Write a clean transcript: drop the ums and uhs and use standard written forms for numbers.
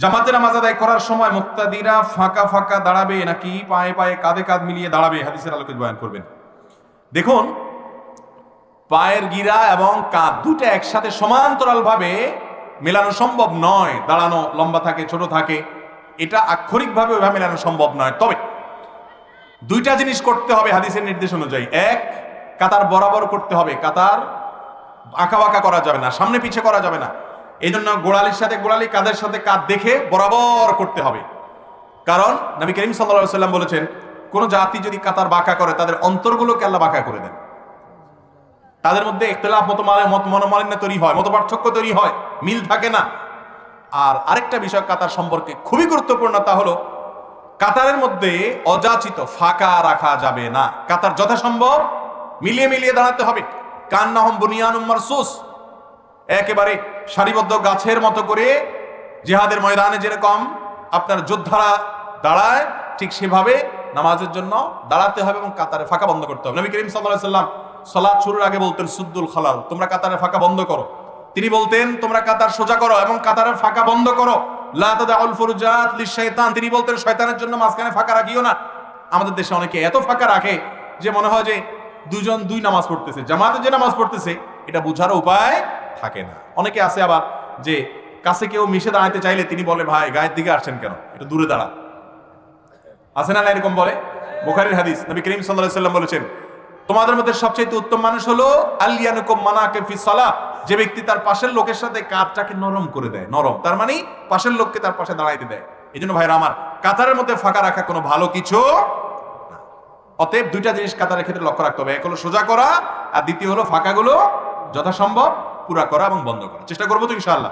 জামাতে নামাজ আদায় করার সময় মুক্তাদিরা ফাঁকা ফাঁকা দাঁড়াবে নাকি পায়ে পায়ে কাঁধে কাঁধ মিলিয়ে দাঁড়াবে, হাদিসের আলোকে বয়ান করবেন। দেখুন, পায়ের গিরা এবং কাঁধ দুটো একসাথে সমান্তরাল ভাবে মেলানো সম্ভব নয়। দাঁড়ানো লম্বা থাকে, ছোট থাকে, এটা আক্ষরিকভাবে ওইভাবে মেলানো সম্ভব নয়। তবে দুইটা জিনিস করতে হবে হাদিসের নির্দেশ অনুযায়ী। এক, কাতার বরাবর করতে হবে, কাতার আঁকা বাঁকা করা যাবে না, সামনে পিছে করা যাবে না। এই জন্য গোড়ালির সাথে গোড়ালি, কাঁধের সাথে কাঁধ দেখে বরাবর করতে হবে। কারণ নবী করিম সাল্লাল্লাহু আলাইহি সাল্লাম বলেছেন, কোন জাতি যদি কাতার বাঁকা করে তাদের অন্তরগুলোকে আল্লাহ বাঁকা করে দেন। তাদের মধ্যে ইখতিলাফ, মনোমালিন্য তৈরি হয়, মতপার্থক্য তৈরি হয়, মিল থাকে না। আর আরেকটা বিষয় কাতার সম্পর্কে খুবই গুরুত্বপূর্ণ, তা হলো কাতারের মধ্যে অযাচিত ফাঁকা রাখা যাবে না। কাতার যথাসম্ভব মিলিয়ে মিলিয়ে দাঁড়াতে হবে। কান্নাহুম বুনিয়ানুম মারসুস, একেবারে সারিবদ্ধ গাছের মতো করে জিহাদের ময়দানে যেরকম আপনার যোদ্ধারা দাঁড়ায়, ঠিক সেভাবে নামাজের জন্য দাঁড়াতে হবে এবং কাতারে ফাঁকা বন্ধ করতে হবে। নবী করিম সাল্লাল্লাহু আলাইহি সাল্লাম সালাত শুরুর আগে বলতেন সুদ্দুল খালাল, তোমরা কাতারে ফাঁকা বন্ধ করো। তিনি বলতেন তোমরা কাতার সোজা করো এবং কাতারের ফাঁকা বন্ধ করো। লা তাদাউল ফুরুজাত লিশাইতান, তিনি বলতেন শয়তানের জন্য মাঝখানে ফাঁকা রাখিও না। আমাদের দেশে অনেকে এত ফাঁকা রাখে যে মনে হয় যে দুজন দুই নামাজ পড়তেছে, জামাতে যে নামাজ পড়তেছে এটা বুঝার উপায় থাকে না। অনেকে আছে আবার যে কাছে কেউ মিশে দাঁড়াতে চাইলে তিনি বলে, ভাই গায়ের দিকে আসছেন কেন, একটু দূরে দাঁড়া। আছে না এরকম বলে? বুখারীর হাদিস, নবী করিম সাল্লাল্লাহু আলাইহি সাল্লাম বলেছেন, তোমাদের মধ্যে সবচেয়ে উত্তম মানুষ হলো আলিয়ানুকুম মানাকে ফিস সালাহ, যে ব্যক্তি তার পাশের লোকের সাথে কাঁধটাকে নরম করে দেয়। নরম তার মানে পাশের লোককে তার পাশে দাঁড়াইতে দেয়। এই জন্য ভাইরা আমার, কাতারের মধ্যে ফাঁকা রাখা কোনো ভালো কিছু না। অতএব দুইটা জিনিস কাতারের ক্ষেত্রে লক্ষ্য রাখতে হবে, এক হলো সোজা করা, আর দ্বিতীয় হলো ফাঁকাগুলো যথাসম্ভব পুরা করা এবং বন্ধ করা। চেষ্টা করবো তো ইনশাআল্লাহ।